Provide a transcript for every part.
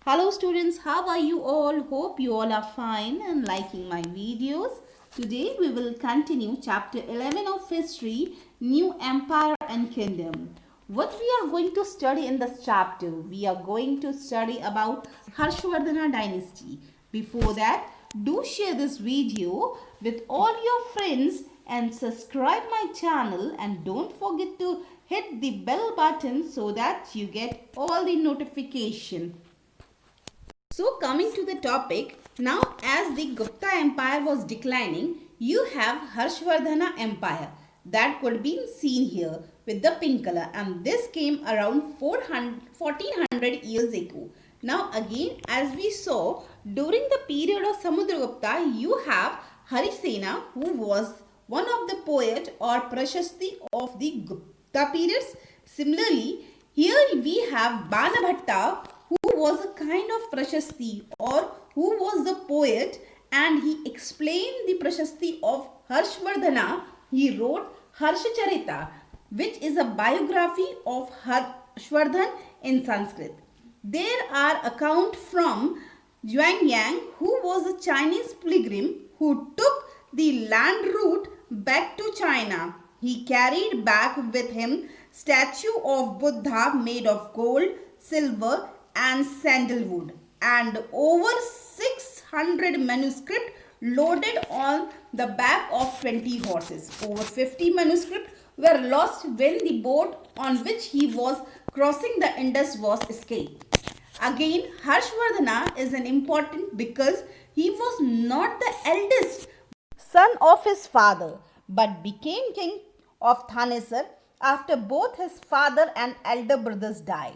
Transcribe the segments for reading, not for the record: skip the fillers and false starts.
Hello students, how are you all? Hope you all are fine and liking my videos. Today we will continue chapter 11 of history, New Empire and Kingdom. What we are going to study in this chapter? We are going to study about Harshvardhana dynasty. Before that, do share this video with all your friends and subscribe my channel, and don't forget to hit the bell button so that you get all the notification. So coming to the topic, now as the Gupta Empire was declining, you have Harshvardhana Empire that could be seen here with the pink color, and this came around 1400 years ago. Now again, as we saw during the period of Samudragupta, you have Harisena, who was one of the poet or Prashasti of the Gupta periods. Similarly, here we have Banabhatta, who was a kind of Prashasti or who was the poet, and he explained the Prashasti of Harshvardhana. He wrote Harshcharita, which is a biography of Harshvardhan in Sanskrit. There are accounts from Zhuangyang, who was a Chinese pilgrim who took the land route back to China. He carried back with him statue of Buddha made of gold, silver and sandalwood, and over 600 manuscripts loaded on the back of 20 horses. Over 50 manuscripts were lost when the boat on which he was crossing the Indus was escaped. Again, Harshvardhana is an important because he was not the eldest son of his father, but became king of Thanesar after both his father and elder brothers died.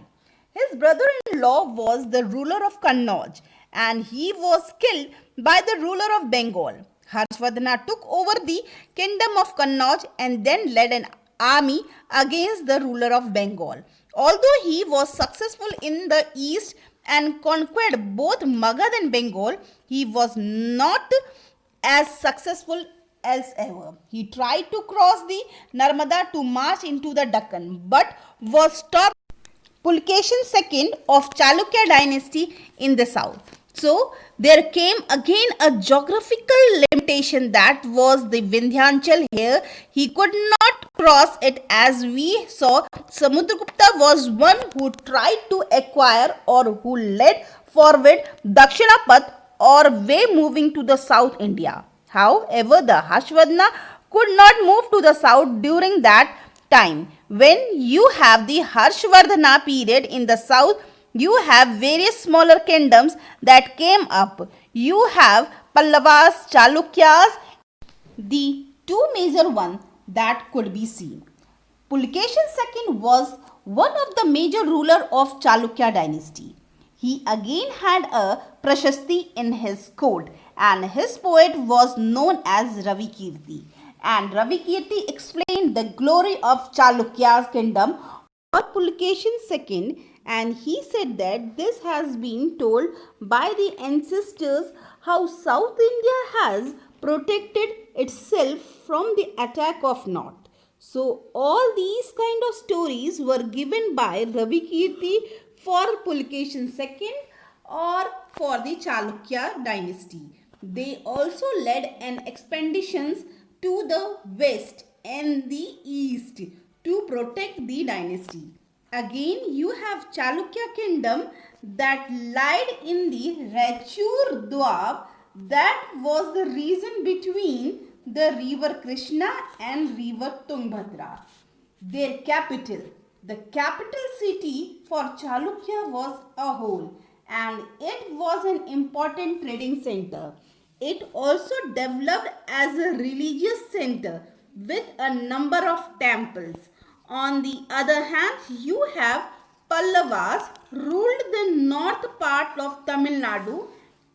His brother-in-law was the ruler of Kannauj, and he was killed by the ruler of Bengal. Harshvardhana took over the kingdom of Kannauj and then led an army against the ruler of Bengal. Although he was successful in the east and conquered both Magad and Bengal, he was not as successful as ever. He tried to cross the Narmada to march into the Deccan, but was stopped Pulketion II of Chalukya dynasty in the south. So there came again a geographical limitation, that was the Vindhyachal here. He could not cross it, as we saw Samudragupta was one who tried to acquire or who led forward Dakshinapath or way moving to the South India. However, the Harshvardhana could not move to the south during that time. When you have the Harshvardhana period in the south, you have various smaller kingdoms that came up. You have Pallavas, Chalukyas, the two major ones that could be seen. Pulketion II was one of the major ruler of Chalukya dynasty. He again had a Prashasti in his court, and his poet was known as Ravikirti. And Ravikirti explained the glory of Chalukya's kingdom or Pulketion II, and he said that this has been told by the ancestors how South India has protected itself from the attack of North. So all these kind of stories were given by Ravikirti for Pulketion II or for the Chalukya dynasty. They also led an expeditions to the west and the east to protect the dynasty. Again, you have Chalukya kingdom that lied in the Raichur Dwab, that was the region between the river Krishna and river Tungbhadra. Their capital, the capital city for Chalukya, was Ahol, and it was an important trading center. It also developed as a religious center with a number of temples. On the other hand, you have Pallavas ruled the north part of Tamil Nadu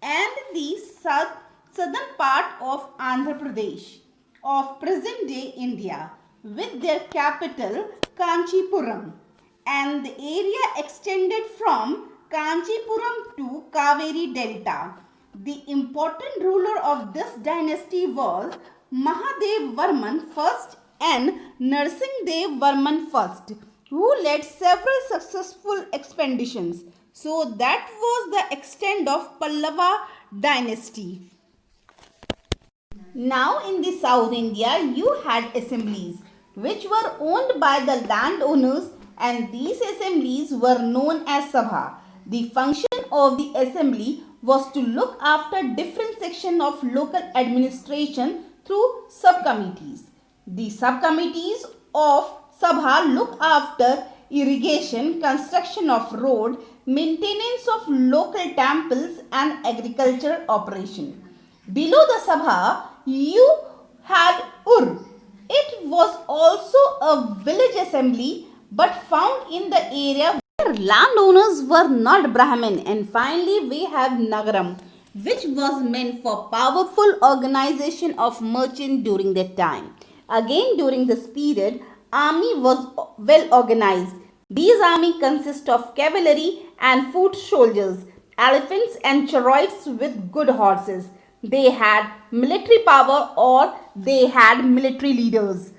and the southern part of Andhra Pradesh of present day India, with their capital Kanchipuram, and the area extended from Kanchipuram to Kaveri Delta. The important ruler of this dynasty was Mahadev Varman I and Narsingh Dev Varman I, who led several successful expeditions So that was the extent of Pallava dynasty. Now in the South India, you had assemblies which were owned by the landowners, and these assemblies were known as Sabha. The function of the assembly was to look after different sections of local administration through subcommittees. The subcommittees of Sabha look after irrigation, construction of road, maintenance of local temples and agriculture operation. Below the Sabha, you had Ur. It was also a village assembly but found in the area where landowners were not Brahmin. And finally, we have Nagaram, which was meant for powerful organization of merchants during that time. Again, during this period, army was well organized. These army consist of cavalry and foot soldiers, elephants and chariots with good horses. They had military power or they had military leaders.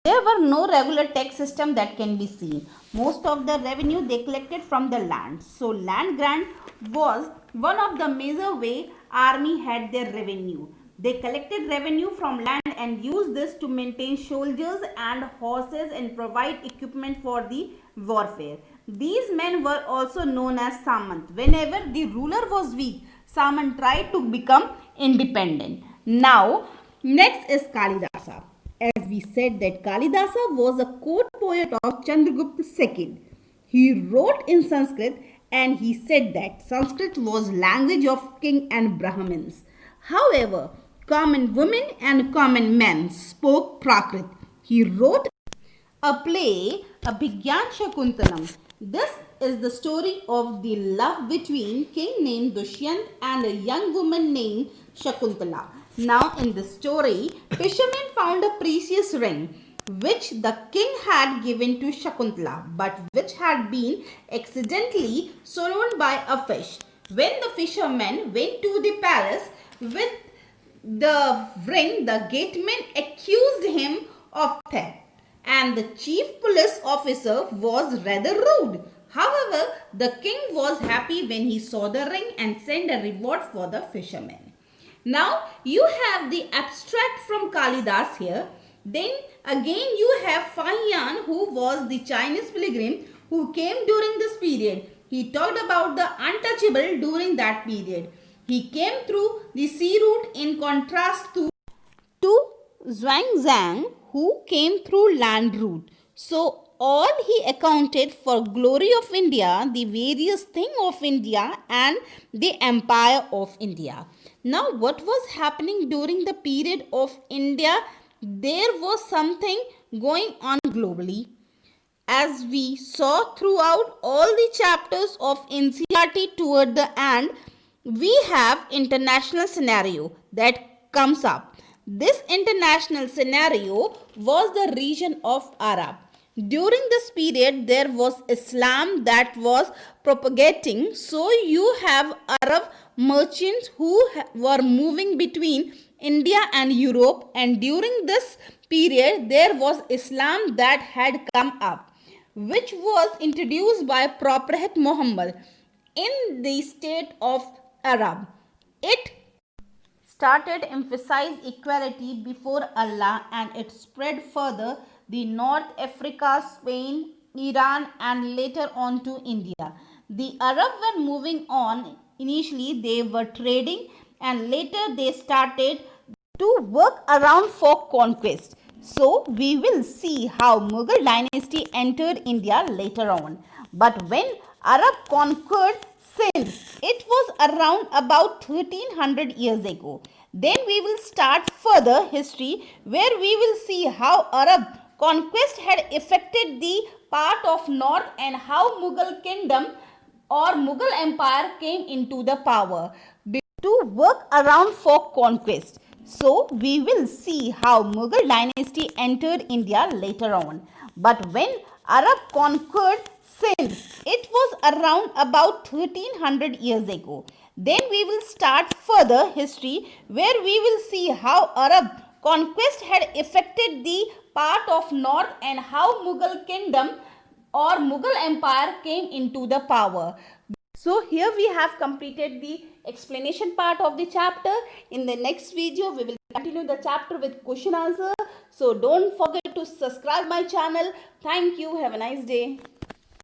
There were no regular tax system that can be seen. Most of the revenue they collected from the land. So land grant was one of the major way army had their revenue. They collected revenue from land and used this to maintain soldiers and horses and provide equipment for the warfare. These men were also known as Samant. Whenever the ruler was weak, Samant tried to become independent. Now, next is Kalidasa. As we said that Kalidasa was a court poet of Chandragupta II. He wrote in Sanskrit and he said that Sanskrit was language of king and Brahmins. However, common women and common men spoke Prakrit. He wrote a play, Abhigyan Shakuntalam. This is the story of the love between king named Dushyant and a young woman named Shakuntala. Now in the story, fishermen found a precious ring which the king had given to Shakuntala but which had been accidentally swallowed by a fish. When the fishermen went to the palace with the ring, the gateman accused him of theft and the chief police officer was rather rude. However, the king was happy when he saw the ring and sent a reward for the fisherman. Now, you have the abstract from Kalidas here. Then again you have Fahian, who was the Chinese pilgrim who came during this period. He talked about the untouchable during that period. He came through the sea route in contrast to Zhuangzang, who came through land route. So all he accounted for glory of India, the various thing of India and the empire of India. Now what was happening during the period of India? There was something going on globally. As we saw throughout all the chapters of NCERT toward the end, we have international scenario that comes up. This international scenario was the region of Arab. During this period, there was Islam that was propagating. So you have Arab merchants who were moving between India and Europe, and during this period, there was Islam that had come up, which was introduced by Prophet Muhammad in the state of Arab. It started emphasize equality before Allah and it spread further the North Africa, Spain, Iran and later on to India. The Arab were moving on. Initially they were trading and later they started to work around for conquest. So we will see how Mughal dynasty entered India later on. But when Arab conquered Sindh, it was around about 1300 years ago. Then we will start further history where we will see how Arab conquest had affected the part of north and how Mughal kingdom or Mughal empire came into the power to work around for conquest. So we will see how Mughal dynasty entered India later on. But when Arab conquered Sindh, it was around about 1300 years ago. Then we will start further history where we will see how Arab conquest had affected the part of north and how Mughal kingdom or Mughal empire came into the power So here we have completed the explanation part of the chapter. In the next video, we will continue the chapter with question answer. So don't forget to subscribe my channel. Thank you. Have a nice day.